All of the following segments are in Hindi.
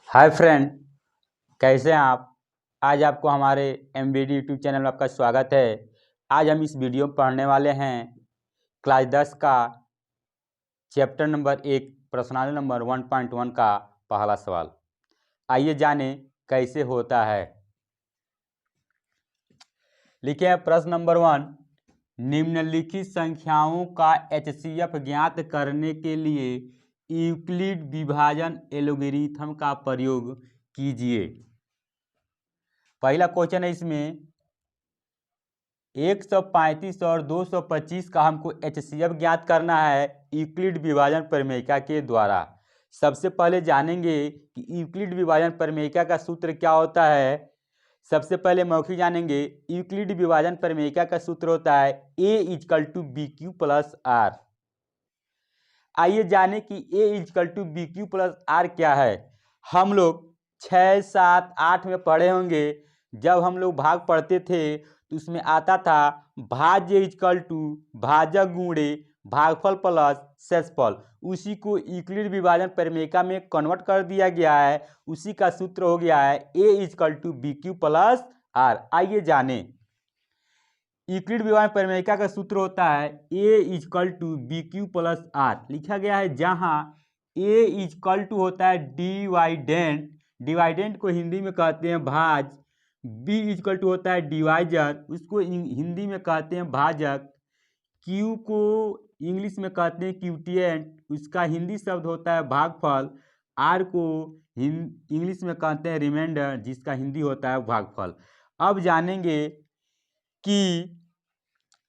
हाय फ्रेंड, कैसे हैं आप। आज आपको हमारे MBD यूट्यूब चैनल में आपका स्वागत है। आज हम इस वीडियो में पढ़ने वाले हैं क्लास 10 का चैप्टर नंबर 1 प्रश्नावली नंबर 1.1 का पहला सवाल। आइए जानें कैसे होता है। लिखे हैं प्रश्न नंबर 1। निम्नलिखित संख्याओं का HCF ज्ञात करने के लिए यूक्लिड विभाजन एल्गोरिथम का प्रयोग कीजिए। पहला क्वेश्चन है, इसमें 135 और 225 का हमको HCF ज्ञात करना है यूक्लिड विभाजन प्रमेयिका के द्वारा। सबसे पहले जानेंगे कि यूक्लिड विभाजन प्रमेयिका का सूत्र क्या होता है। सबसे पहले मौखिक जानेंगे। यूक्लिड विभाजन प्रमेयिका का सूत्र होता है A=BQ + R। आइए जाने कि A=BQ + R क्या है। हम लोग 6, 7, 8 में पढ़े होंगे। जब हम लोग भाग पढ़ते थे तो उसमें आता था भाज्य इक्वल टू भाजक गुणे भागफल प्लस शेषफल। उसी को यूक्लिड विभाजन प्रमेयिका में कन्वर्ट कर दिया गया है। उसी का सूत्र हो गया है A=BQ + R। आइए जाने। यूक्लिड विभाजन प्रमेयिका का सूत्र होता है A=BQ + R। लिखा गया है जहाँ A= होता है डिवाइडेंट। डिवाइडेंट को हिंदी में कहते हैं भाज। B= होता है डिवाइजर, उसको हिंदी में कहते हैं भाजक। Q को इंग्लिश में कहते हैं क्यूटिएंट, उसका हिंदी शब्द होता है भागफल। R को इंग्लिश में कहते हैं रिमाइंडर, जिसका हिंदी होता है भागफल। अब जानेंगे कि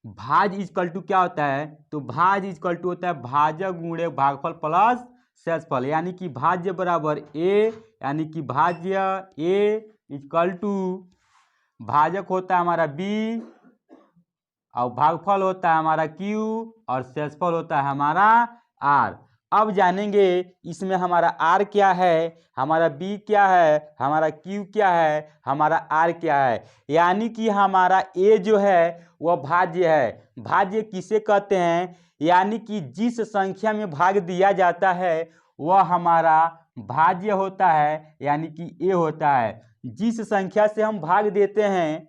भाज इक्वल टू क्या होता है। तो भाज इक्वल टू होता है भाजक गुणे भागफल प्लस शेषफल, यानी कि भाज्य बराबर A, यानी कि भाज्य A इक्वल टू भाजक होता है हमारा B और भागफल होता है हमारा Q और शेषफल होता है हमारा R। अब जानेंगे इसमें हमारा R क्या है, हमारा B क्या है, हमारा Q क्या है, हमारा R क्या है। यानी कि हमारा A जो है वह भाज्य है। भाज्य किसे कहते हैं, यानी कि जिस संख्या में भाग दिया जाता है वह हमारा भाज्य होता है, यानी कि A होता है। जिस संख्या से हम भाग देते हैं,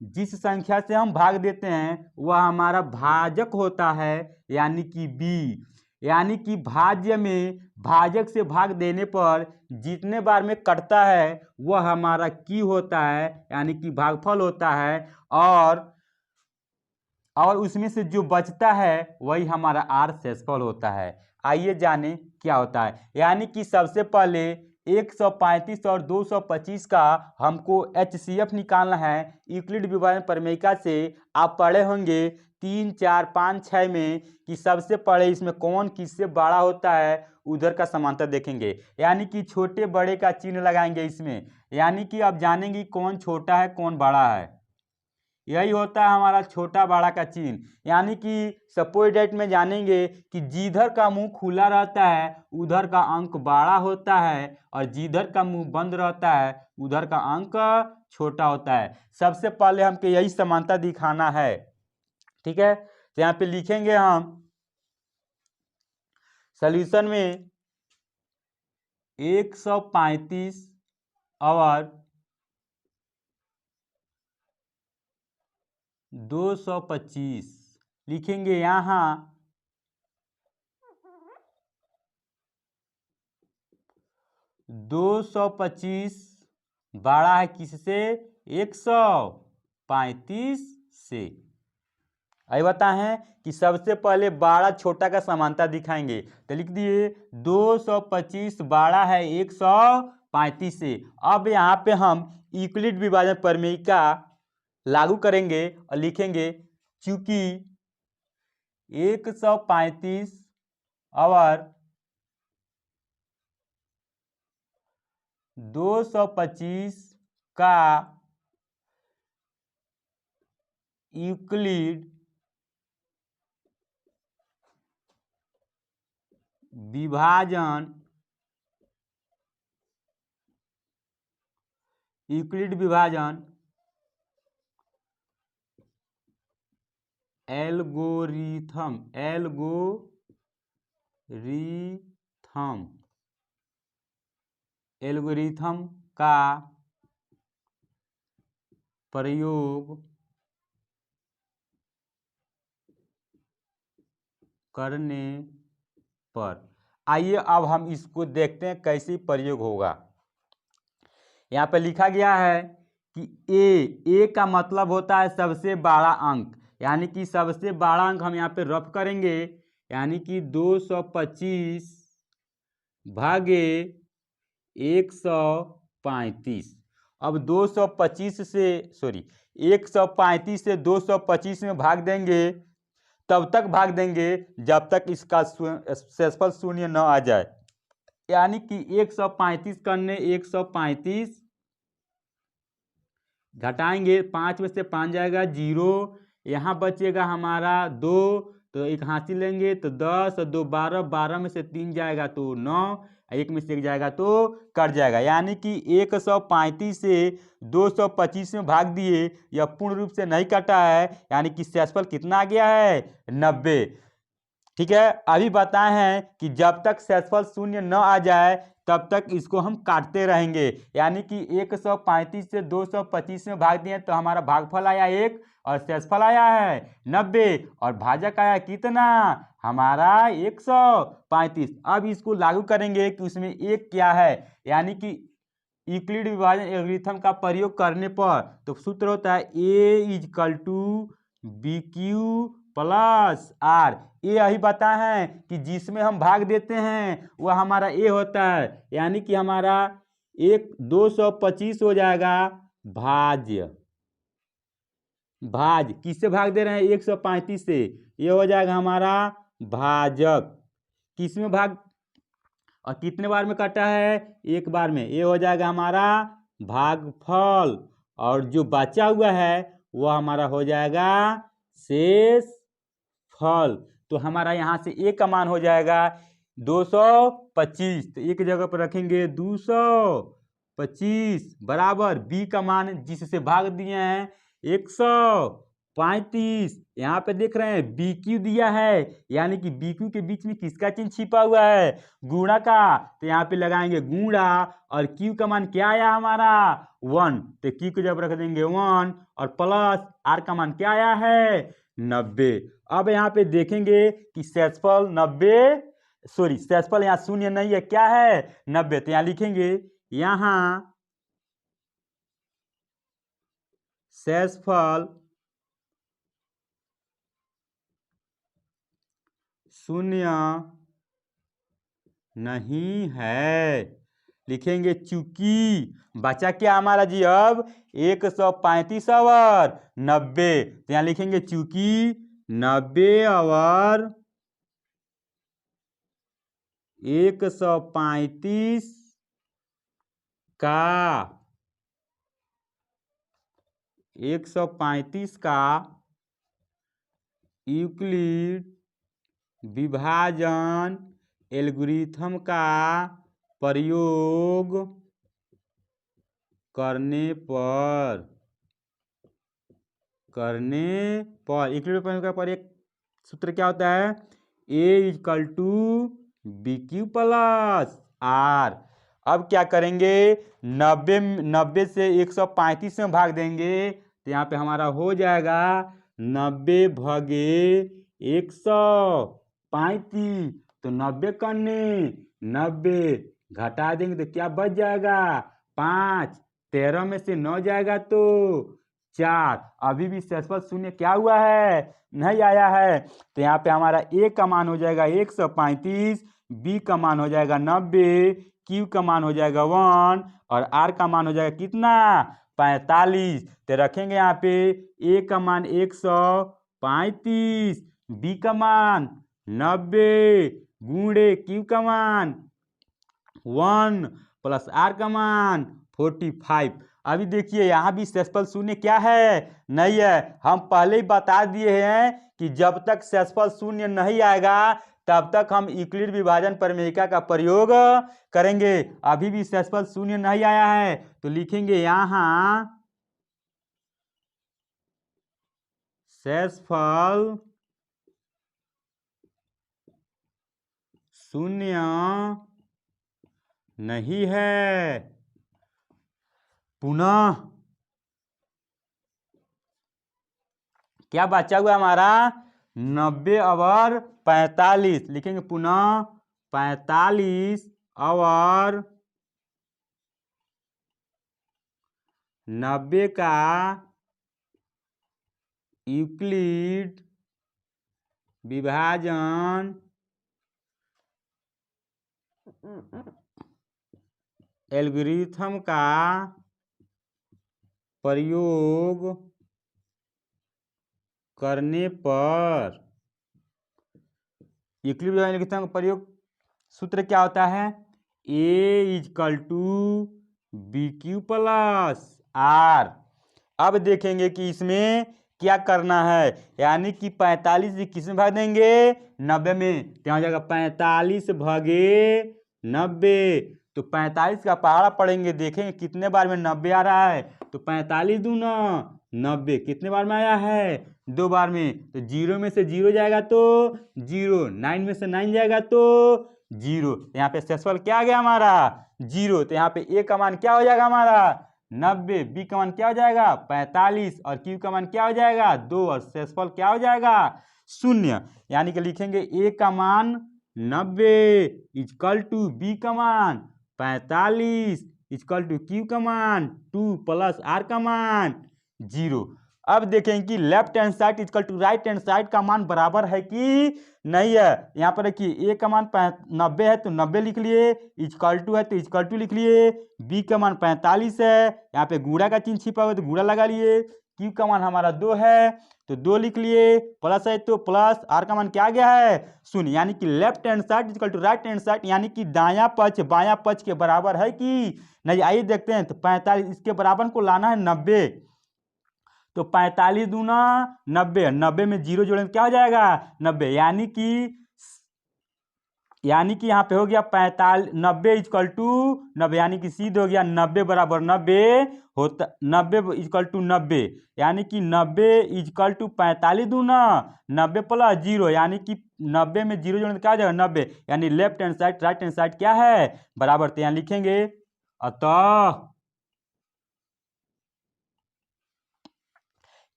जिस संख्या से हम भाग देते हैं वह हमारा भाजक होता है, यानी कि B। यानी कि भाज्य में भाजक से भाग देने पर जितने बार में कटता है वह हमारा Q होता है, यानी कि भागफल होता है। और उसमें से जो बचता है वही हमारा R शेषफल होता है। आइए जाने क्या होता है। यानी कि सबसे पहले 135 और 225 का हमको HCF निकालना है यूक्लिड विभाजन प्रमेयिका से। आप पढ़े होंगे 3, 4, 5, 6 में कि सबसे पहले इसमें कौन किससे बड़ा होता है, उधर का समांतर देखेंगे। यानी कि छोटे बड़े का चिन्ह लगाएंगे इसमें। यानी कि अब जानेंगे कौन छोटा है कौन बड़ा है। यही होता है हमारा छोटा बड़ा का चिन्ह। यानी कि सपोज डेट में जानेंगे कि जिधर का मुंह खुला रहता है उधर का अंक बड़ा होता है और जिधर का मुंह बंद रहता है उधर का अंक छोटा होता है। सबसे पहले हमको यही समानता दिखाना है, ठीक है। तो यहाँ पे लिखेंगे हम सॉल्यूशन में 135 और 225 लिखेंगे। यहाँ 225 बड़ा है किससे, 135 से। अभी बताएं कि सबसे पहले बड़ा छोटा का समानता दिखाएंगे। तो लिख दिए 225 बड़ा है 135 से। अब यहाँ पे हम यूक्लिड विभाजन प्रमेयिका लागू करेंगे और लिखेंगे चूंकि 135 और 225 का यूक्लिड विभाजन एल्गोरिथम एल्गोरिथम का प्रयोग करने पर। आइए अब हम इसको देखते हैं कैसे प्रयोग होगा। यहाँ पे लिखा गया है कि ए का मतलब होता है सबसे बड़ा अंक, यानी कि सबसे बड़ा अंक हम यहाँ पे रफ करेंगे, यानी कि 225 भागे 135। अब 235 से 135 से 225 में भाग देंगे, तब तक भाग देंगे जब तक इसका शेषफल शून्य न आ जाए। यानी कि 135 करने 135 घटाएंगे, 5 में से 5 जाएगा 0, यहाँ बचेगा हमारा 2, तो एक हाथी लेंगे तो 10 और 2 12, 12 में से 3 जाएगा तो 9, 1 में से 1 जाएगा तो कट जाएगा। यानी कि 135 से 225 में भाग दिए, यह पूर्ण रूप से नहीं कटा है, यानी कि शेषफल कितना आ गया है 90। ठीक है, अभी बताए हैं कि जब तक शेषफल शून्य न आ जाए तब तक इसको हम काटते रहेंगे। यानी कि 135 से 225 में भाग दिए तो हमारा भागफल आया 1 और शेषफल आया है 90 और भाजक आया कितना हमारा 135। अब इसको लागू करेंगे कि उसमें एक क्या है, यानी कि यूक्लिड विभाजन एल्गोरिथम का प्रयोग करने पर तो सूत्र होता है A=BQ प्लस आर। ये यही बता है कि जिसमें हम भाग देते हैं वह हमारा ए होता है, यानी कि हमारा 225 हो जाएगा भाज्य। किससे भाग दे रहे हैं 135 से, ये हो जाएगा हमारा भाजक। किसमें भाग और कितने बार में कटा है, एक बार में, ये हो जाएगा हमारा भागफल और जो बचा हुआ है वह हमारा हो जाएगा शेष फल। तो हमारा यहाँ से ए का मान हो जाएगा 225, तो एक जगह पर रखेंगे 225 बराबर बी का मान जिससे भाग दिए हैं 135। यहाँ पे देख रहे हैं बी क्यू दिया है, यानी कि बी क्यू के बीच में किसका चिन्ह छिपा हुआ है गुणा का, तो यहाँ पे लगाएंगे गुणा और क्यू का मान क्या आया हमारा 1, तो क्यू को जब रख देंगे 1 और प्लस आर का मान क्या आया है 90। अब यहाँ पे देखेंगे कि शेषफल 90 शेषफल यहाँ शून्य नहीं है, क्या है 90, तो यहाँ लिखेंगे यहाँ शेषफल शून्य नहीं है। लिखेंगे चूंकि बचा क्या हमारा जी अब 135 और 90, तो यहाँ लिखेंगे चूंकि 90 और 135 का 135 का यूक्लिड विभाजन एल्गोरिथम का प्रयोग करने पर यूक्लिड विभाजन का पर एक सूत्र क्या होता है A=BQ प्लस आर। अब क्या करेंगे 90 से 135 में भाग देंगे, तो यहाँ पे हमारा हो जाएगा 90 भागे 135, तो 90 करने 90 घटा देंगे तो क्या बच जाएगा 5, 13 में से 9 जाएगा तो 4। अभी भी शेषफल शून्य क्या हुआ है नहीं आया है, तो यहाँ पे हमारा ए का मान हो जाएगा 135, बी का मान हो जाएगा 90, क्यू का मान हो जाएगा 1 और आर का मान हो जाएगा कितना 45। तो रखेंगे यहाँ पे ए का मान 135, बी का मान 90 गुणे क्यू का मान 1 प्लस आर का मान 45। अभी देखिए यहाँ भी शेषफल शून्य क्या है नहीं है। हम पहले ही बता दिए हैं कि जब तक शेषफल शून्य नहीं आएगा तब तक हम यूक्लिड विभाजन प्रमेयिका का प्रयोग करेंगे। अभी भी शेषफल शून्य नहीं आया है तो लिखेंगे यहाँ शेषफल शून्य नहीं है। पुनः क्या बचा हुआ हमारा 90/45 लिखेंगे। पुनः 45/90 का यूक्लिड विभाजन एल्गोरिथम का प्रयोग करने पर यूक्लिड विभाजन एल्गोरिथम का प्रयोग सूत्र क्या होता है? A = BQ + R। अब देखेंगे कि इसमें क्या करना है, यानी कि 45 किस में भाग देंगे? 90 में। क्या हो जाएगा? 45/90। तो 45 का पहाड़ा पढ़ेंगे, देखेंगे कितने बार में 90 आ रहा है। तो 45 दूना 90 कितने बार में आया है? 2 बार में। तो 0 में से 0 जाएगा तो 0, 9 में से 9 जाएगा तो 0। यहाँ पे शेषफल क्या आ गया हमारा? 0। तो यहाँ पे A का मान क्या हो जाएगा हमारा? 90। B का मान क्या हो जाएगा? 45। और Q का मान क्या हो जाएगा? 2। और शेषफल क्या हो जाएगा? 0। यानी कि लिखेंगे A का मान 90 = B का मान 45 = Q का मान 2 + R का मान 0। अब देखें कि left hand side = right hand side का मान बराबर है कि नहीं है। यहाँ पर देखिए A का मान 90 है तो 90 लिख लिए, = है तो = लिख लिए। B का मान 45 है, यहाँ पे गुणा का चिन्ह छिपा हुआ तो गुणा लगा लिए। Q का मान हमारा 2 है तो 2 लिख लिए, प्लस है तो प्लस। R का मान क्या आ गया है? 0। यानी कि left hand side = right hand side, यानी कि दायां पक्ष बायां पक्ष के बराबर है कि नहीं। आइए देखते हैं। तो 45 इसके बराबर को लाना है 90। तो 45 दूना 90, 90 में 0 जोड़ेंगे क्या हो जाएगा? 90। यानी कि यहाँ पे हो गया 45 90 = 90, यानी कि सीधे हो गया 90 = 90 होता 90 = 90, यानी कि 90 = 45 दूना 90 + 0, यानी कि 90 में 0 जोड़ेंगे क्या हो जाएगा? 90। यानी left hand side right hand side क्या है? बराबर। तो यहाँ लिखेंगे अतः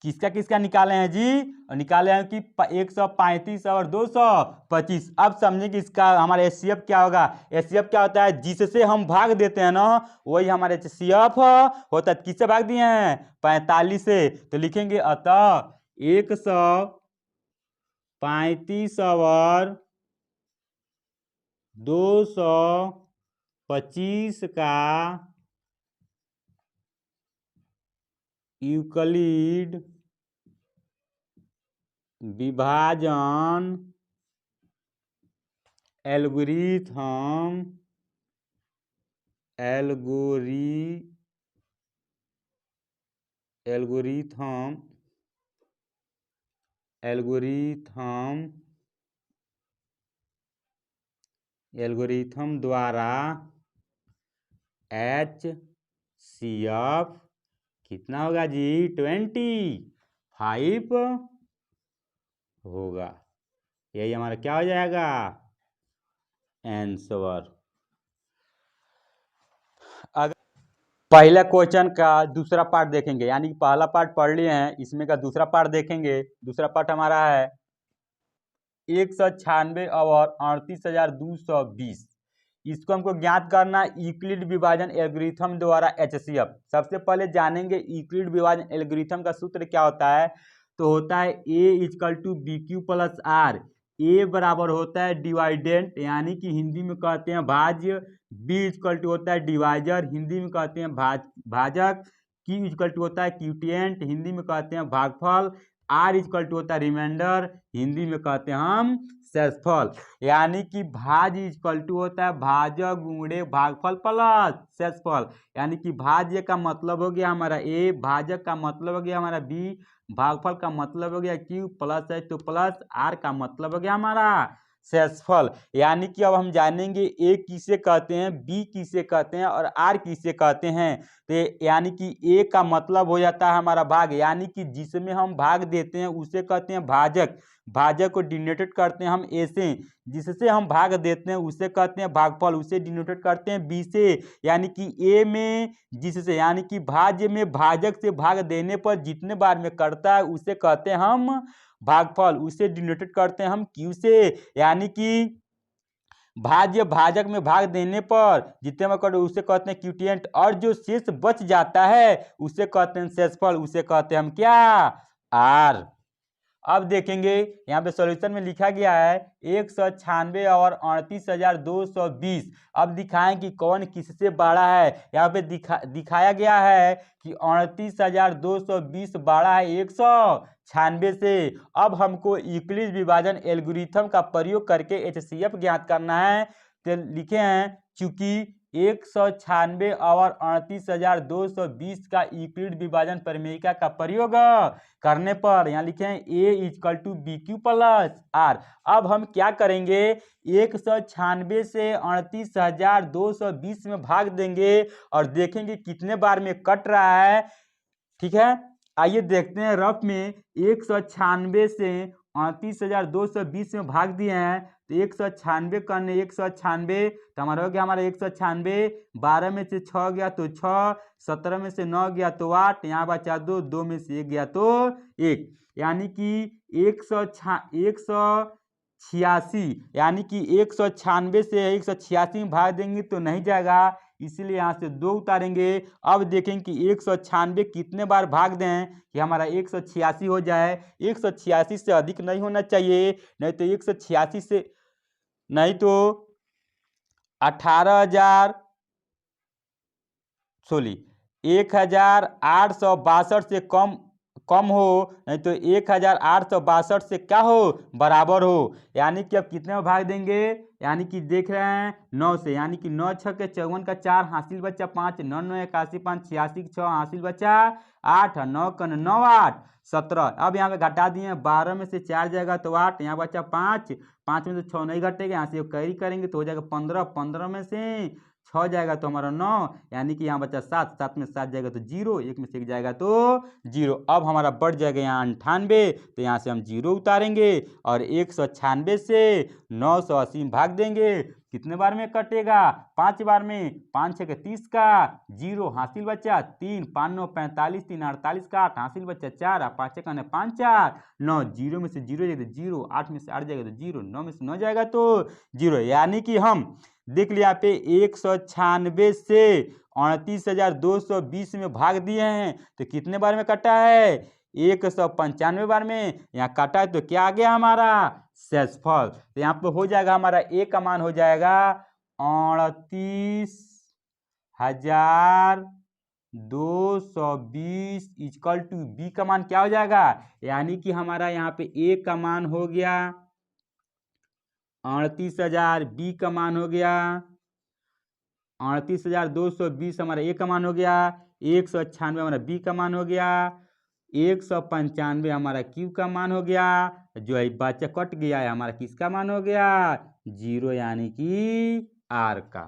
किसका किसका निकाले हैं जी? और निकाले हैं कि 135 और 225। अब समझें कि इसका हमारा HCF क्या होगा। HCF क्या होता है? जिससे हम भाग देते हैं ना, वही हमारे HCF होता है। किससे भाग दिए हैं? 45 से। तो लिखेंगे अतः 135 और 225 का यूक्लिड विभाजन एल्गोरिथम द्वारा HCF कितना होगा जी? 25 होगा। यही हमारा क्या हो जाएगा? आंसर। अगर पहला क्वेश्चन का दूसरा पार्ट देखेंगे, यानी कि पहला पार्ट पढ़ लिए हैं, इसमें का दूसरा पार्ट देखेंगे। दूसरा पार्ट हमारा है 196 और 38,220। इसको हमको ज्ञात करना यूक्लिड विभाजन एल्गोरिथम द्वारा HCF। सबसे पहले जानेंगे यूक्लिड विभाजन एल्गोरिथम का सूत्र क्या होता है। तो होता है A = BQ + R। A बराबर होता है डिवाइडेंट, यानी कि हिंदी में कहते हैं भाज्य। B = होता है डिवाइजर, हिंदी में कहते हैं भाजक। Q = होता है क्यूटिएंट, हिंदी में कहते हैं भागफल। R = होता है रिमाइंडर, हिंदी में कहते हैं हम शेषफल। यानी कि भाज्य = होता है भाजक गुणे भागफल प्लस शेषफल। यानी कि भाज्य का मतलब हो गया हमारा A, भाजक का मतलब हो गया हमारा B, भागफल का मतलब हो गया Q, प्लस है तो प्लस, R का मतलब हो गया हमारा शेषफल। यानी कि अब हम जानेंगे A किसे कहते हैं, B किसे कहते हैं और R किसे कहते हैं। तो यानी कि A का मतलब हो जाता है हमारा भाग, यानी कि जिसमें हम भाग देते हैं उसे कहते हैं भाजक। भाजक को डिनोटेड करते हैं हम ए से, जिससे हम भाग देते हैं उसे कहते हैं भागफल, उसे डिनोटेड करते हैं बी से, यानी कि ए में जिससे, यानी कि भाज्य में भाजक से भाग देने पर जितने बार में कटता है उसे कहते हैं हम भागफल, उसे डिनोटेड करते हैं हम क्यू से, यानी कि भाज्य भाजक में भाग देने पर जितने में कटे उसे कहते हैं क्यूटिएंट, और जो शेष बच जाता है उसे कहते हैं शेषफल, उसे कहते हैं हम क्या, आर। अब देखेंगे यहाँ पे सॉल्यूशन में लिखा गया है 196 और 38,220। अब दिखाएं कि कौन किससे बड़ा है। यहाँ पे दिखाया गया है कि 38,220 बड़ा है 196 से। अब हमको यूक्लिड विभाजन एल्गोरिथम का प्रयोग करके HCF ज्ञात करना है। तो लिखे हैं चूंकि 196 और 38,220 का यूक्लिड विभाजन प्रमेयिका का प्रयोग करने पर यहाँ लिखे हैं A = BQ + R। अब हम क्या करेंगे, 196 से 38,220 में भाग देंगे और देखेंगे कितने बार में कट रहा है। ठीक है, आइए देखते हैं रफ में। 196 से 38,220 में भाग दिए हैं तो 196 करने 196 तो हमारा हो गया, हमारा 196 12 में से 6 गया तो 6, 17 में से 9 गया तो 8, यहाँ बचा 2, 2 में से 1 गया तो 1, यानी कि 186, यानी कि 196 से 186 में भाग देंगे तो नहीं जाएगा, इसीलिए यहाँ से 2 उतारेंगे। अब देखेंगे कि 196 कितने बार भाग दें कि हमारा 186 हो जाए। 186 से अधिक नहीं होना चाहिए, नहीं तो 186 से नहीं तो 1862 से कम हो, नहीं तो 1862 से क्या हो, बराबर हो। यानी कि अब कितने में भाग देंगे, यानी कि देख रहे हैं 9 से, यानी कि 9 6 के 54 का 4 हासिल बचा 5, 9 9 81 5 86 6 हासिल बचा 8, 9 का 9 8 17। अब यहाँ पे घटा दिए, 12 में से 4 जाएगा तो 8, यहाँ बचा 5, 5 में से 6 नहीं घटेगा, यहाँ से कैरी करेंगे तो हो जाएगा 15, 15 में से 6 जाएगा तो हमारा 9, यानी कि यहाँ बचा 7, 7 में 7 जाएगा तो 0, 1 में से 1 जाएगा तो 0। अब हमारा बढ़ जाएगा यहाँ 98, तो यहाँ से हम 0 उतारेंगे और 196 से 980 भाग देंगे। कितने बार में कटेगा, 5 बार में, 5 6 के 30 का 0 हासिल बचा 3, 5 9 45, 3 48 का 8 हासिल बचा 4, 5 6 5 4 9, 0 में से 0 जाएगा तो 0, 8 में से 8 जाएगा तो 0, 9 में से 9 जाएगा तो 0, यानी कि हम देख लिया यहाँ पे 196 से 38,220 में भाग दिए हैं तो कितने बार में कटा है, 195 बार में यहाँ काटा है, तो क्या आ गया हमारा शेषफल। तो यहाँ पे हो जाएगा हमारा ए का मान हो जाएगा 38,220 = बी का मान क्या हो जाएगा, यानी कि हमारा यहाँ पे ए का मान हो गया 38,000, बी का मान हो गया 38,220, हमारा ए का मान हो गया 196, हमारा बी का मान हो गया 195, हमारा क्यू का मान हो गया, जो है बच्चा कट गया है हमारा किसका मान हो गया 0, यानी कि आर का।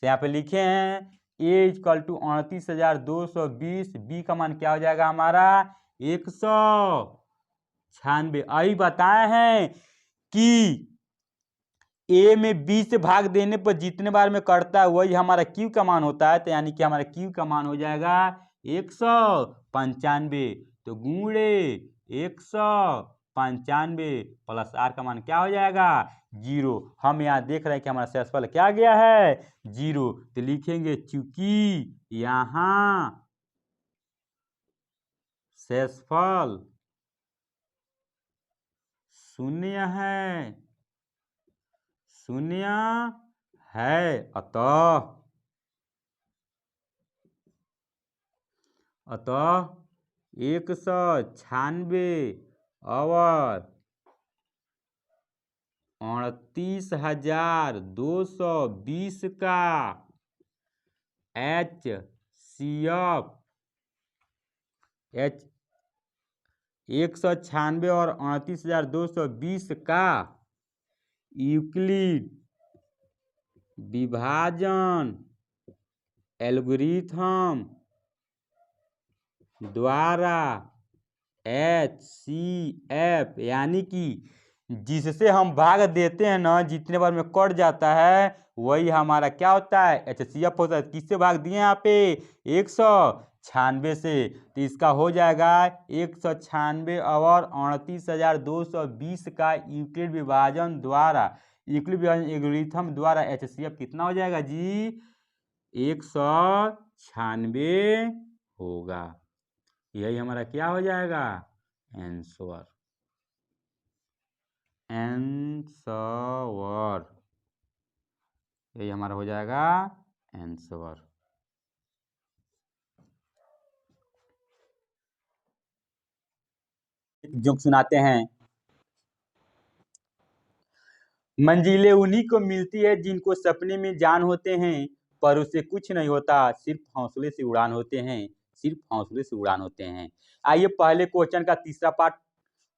तो यहाँ पे लिखे हैं ए = 38,220, बी का मान क्या हो जाएगा हमारा 196। अभी बताए हैं कि ए में बी से भाग देने पर जितने बार में कटता है वही हमारा क्यू का मान होता है, तो यानी कि हमारा क्यू का मान हो जाएगा 195, तो गुणे 195 प्लस आर का मान क्या हो जाएगा 0। हम यहाँ देख रहे हैं कि हमारा शेषफल क्या गया है 0, तो लिखेंगे चूंकि यहाँ शेषफल 0 है, अतः 196 और 38,220 का HCF 196 और 38,220 का यूक्लिड विभाजन एल्गोरिथम द्वारा HCF यानी कि जिससे हम भाग देते हैं ना, जितने बार में कट जाता है वही हमारा क्या होता है, HCF होता है। किससे भाग दिए यहाँ पे, 196 से। तो इसका हो जाएगा 196 और 29,220 का यूक्लिड विभाजन द्वारा, यूक्लिड विभाजन एल्गोरिथम द्वारा HCF कितना हो जाएगा जी, 196 होगा। यही हमारा क्या हो जाएगा, आंसर। यही हमारा हो जाएगा आंसर। जोक सुनाते हैं। मंजिलें उन्हीं को मिलती है जिनको सपने में जान होते हैं, पर उसे कुछ नहीं होता, सिर्फ हौसले से उड़ान होते हैं, सिर्फ हौसले से उड़ान होते हैं। आइए पहले क्वेश्चन का तीसरा पार्ट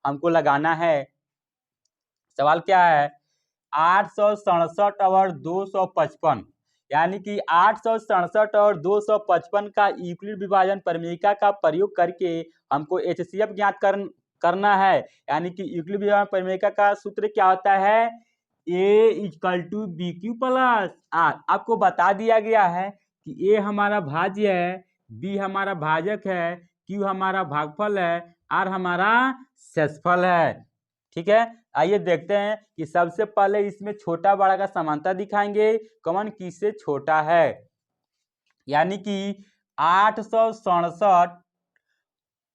हमको लगाना है। सवाल क्या है, 867 और 255, यानी कि 867 और 255 का यूक्लिड विभाजन प्रमेयिका का प्रयोग करके हमको HCF ज्ञात करना है। यानी कि यूक्लिड विभाजन प्रमेयिका का सूत्र क्या होता है, A = BQ + R। आपको बता दिया गया है कि A हमारा भाज्य है, B हमारा भाजक है, Q हमारा भागफल है, R हमारा शेषफल है। ठीक है, आइए देखते हैं कि सबसे पहले इसमें छोटा बड़ा का समानता दिखाएंगे, कौन किससे छोटा है। यानी कि 867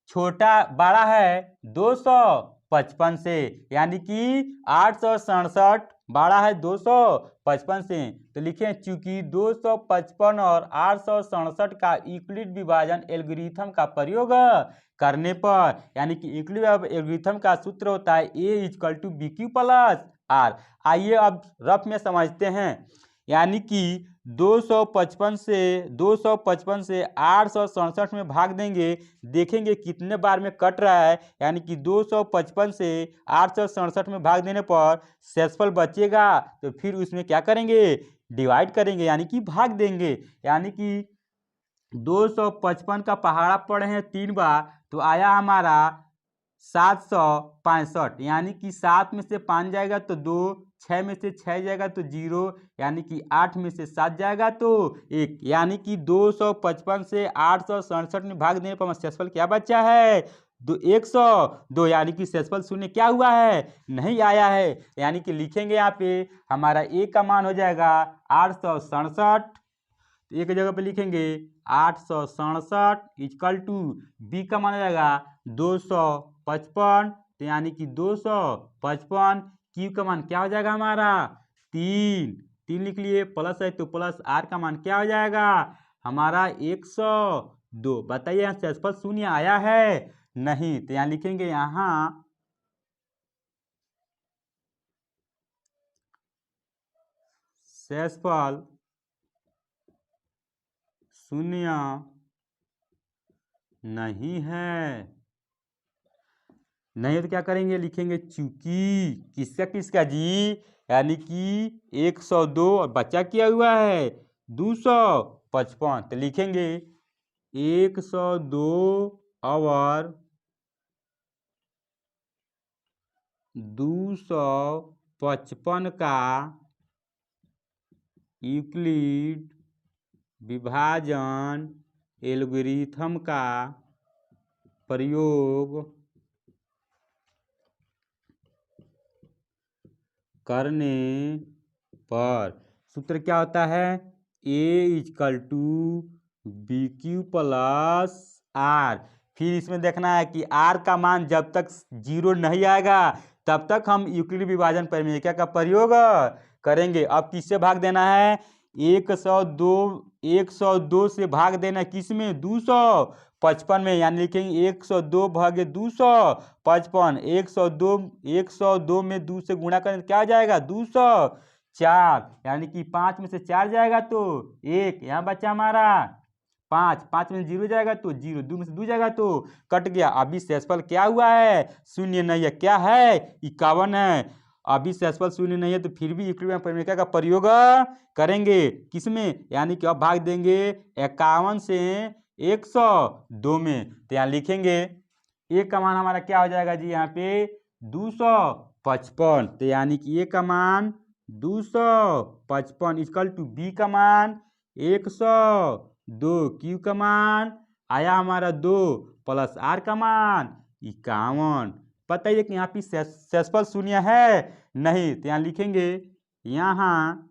छोटा बड़ा है 255 से, यानी कि 867 बड़ा है 255 से। तो लिखें, चूंकि 255 और 867 का यूक्लिड विभाजन एल्गोरिथम का प्रयोग करने पर, यानी कि यूक्लिड एल्गोरिथम का सूत्र होता है A = BQ + R। आइए अब रफ में समझते हैं। यानी कि 255 से 867 में भाग देंगे, देखेंगे कितने बार में कट रहा है। यानी कि 255 से 867 में भाग देने पर शेषफल बचेगा, तो फिर उसमें क्या करेंगे, डिवाइड करेंगे, यानी कि भाग देंगे। यानी कि 255 का पहाड़ा पड़े हैं 3 बार, तो आया हमारा 765, यानी कि 7 में से 5 जाएगा तो 2, 6 में से 6 जाएगा तो 0, यानी कि 8 में से 7 जाएगा तो 1, यानी कि 255 से 867 में भाग देने पर शेषफल क्या बचा है, 102, यानी कि शेषफल शून्य क्या हुआ है, नहीं आया है। यानी कि लिखेंगे यहाँ पे हमारा A का मान हो जाएगा 867, एक जगह पे लिखेंगे 867 = B का मान हो जाएगा 255, तो यानी कि 255। Q का मान क्या हो जाएगा हमारा 3 लिख लिए, प्लस है तो प्लस R का मान क्या हो जाएगा हमारा 102। बताइए यहाँ शेषफल शून्य आया है, नहीं, तो यहाँ लिखेंगे यहाँ शेषफल शून्य नहीं है। नहीं तो क्या करेंगे, लिखेंगे चूंकि किसका जी, यानी कि 102 और बचा क्या हुआ है 255, तो लिखेंगे 102 और 255 का यूक्लिड विभाजन एल्गोरिथम का प्रयोग करने पर सूत्र क्या होता है, A = BQ + R। फिर इसमें देखना है कि R का मान जब तक 0 नहीं आएगा तब तक हम यूक्लिड विभाजन प्रमेयिका का प्रयोग करेंगे। अब किससे भाग देना है, 102 से भाग देना किस में, 255 में, यानी लिखेंगे 102 भागे 255, 102 में 2 से गुणा करें क्या आ जाएगा 204, यानी कि 5 में से 4 जाएगा तो 1, यहाँ बचा हमारा 5 में 0 जाएगा तो 0, 2 में से 2 जाएगा तो कट गया। अभी शेषफल क्या हुआ है, शून्य नहीं है, क्या है 51 है। अभी शेषफल शून्य नहीं है तो फिर भी यूक्लिड प्रमेयिका का प्रयोग करेंगे किसमें, यानी कि अब भाग देंगे 51 से 102 में, तो यहाँ लिखेंगे A का मान हमारा क्या हो जाएगा जी, यहाँ पे 55, तो यानी कि ए का मान 255 इक्वल टू बी का मान 102, क्यू का मान आया हमारा 2 प्लस आर का मान 51। पता है कि यहाँ पे शेषफल शून्य है नहीं, तो यहाँ लिखेंगे यहाँ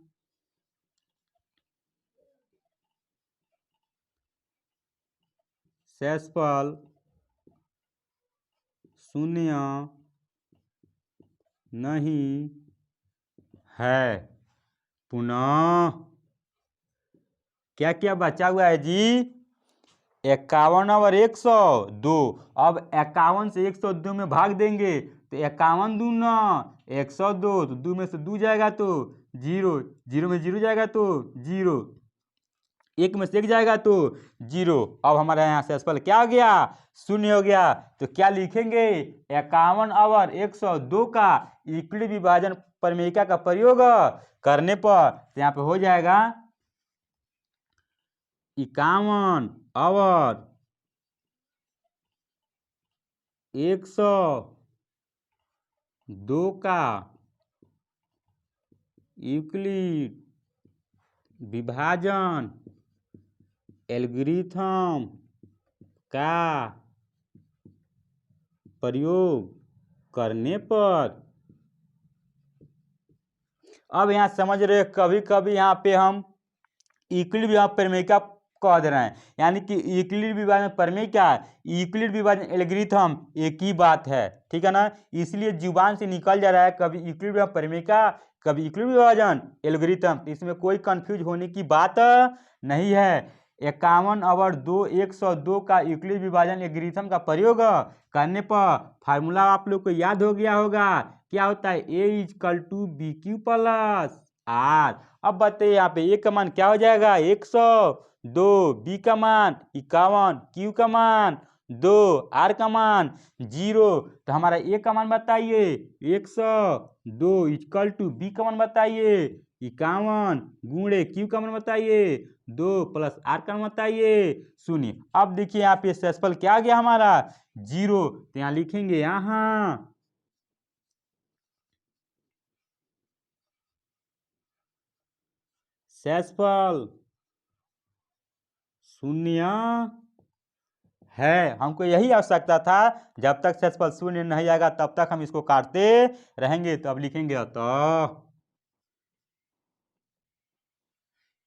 शेषफल शून्य नहीं है। पुनः क्या क्या बचा हुआ है जी? 51 और 102। अब 51 से 102 में भाग देंगे तो 51 दूना 102, तो 2 में से 2 जाएगा तो 0, 0 में 0 जाएगा तो 0, 1 में से 1 जाएगा तो 0। अब हमारे यहाँ शेषफल क्या हो गया? शून्य हो गया। तो क्या लिखेंगे? 51 और 102 का यूक्लिड विभाजन प्रमेयिका का प्रयोग करने पर तो यहाँ पे हो जाएगा 51 और 102 का यूक्लिड विभाजन एल्गोरिथम का प्रयोग करने पर। अब यहाँ समझ रहे, कभी कभी यहाँ पे हम यूक्लिड विभाजन प्रमेयिका कह दे रहे हैं, यानी कि यूक्लिड विभाजन प्रमेयिका यूक्लिड विभाजन एल्गोरिथम एक ही बात है, ठीक है ना। इसलिए जुबान से निकल जा रहा है कभी यूक्लिड विभाजन प्रमेयिका कभी यूक्लिड विभाजन एल्गोरिथम, इसमें कोई कंफ्यूज होने की बात नहीं है। 51 और 2 102 का यूक्लिड विभाजन एल्गोरिथम का प्रयोग करने पर फार्मूला आप लोग को याद हो गया होगा, क्या होता है? A equal to B Q plus R. अब बताइए यहाँ पे ए का मान क्या हो जाएगा? 102, बी का मान 51, क्यू का मान 2, आर का मान 0। तो हमारा ए का मान बताइए 102 इक्वल टू बी का मान बताइए 51 गुणे क्यू का मान बताइए 2 प्लस आर का मान बताइए 0। अब देखिए यहाँ पे शेषफल क्या आ गया हमारा? 0। तो यहाँ लिखेंगे यहाँ शेषफल शून्य है। हमको यही आवश्यकता था, जब तक शेषफल शून्य नहीं आएगा तब तक हम इसको काटते रहेंगे। तो अब लिखेंगे अतः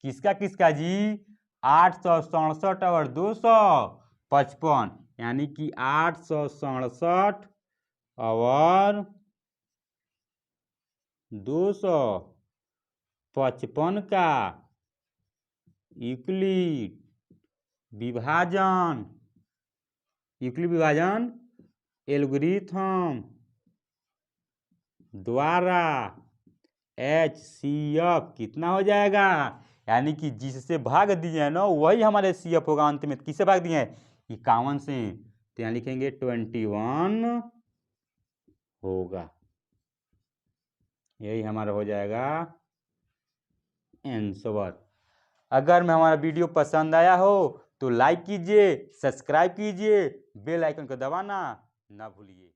किसका किसका जी? 867 और 255, यानी कि 867 और 255 का यूक्लिड विभाजन एल्गोरिथम द्वारा HCF कितना हो जाएगा? यानी कि जिससे भाग दिए हैं ना वही हमारे CF होगा। अंत में किससे भाग दिए हैं? 51 से। तो यहाँ लिखेंगे 21 होगा, यही हमारा हो जाएगा आंसर। अगर मैं हमारा वीडियो पसंद आया हो तो लाइक कीजिए, सब्सक्राइब कीजिए, बेल आइकन को दबाना ना भूलिए।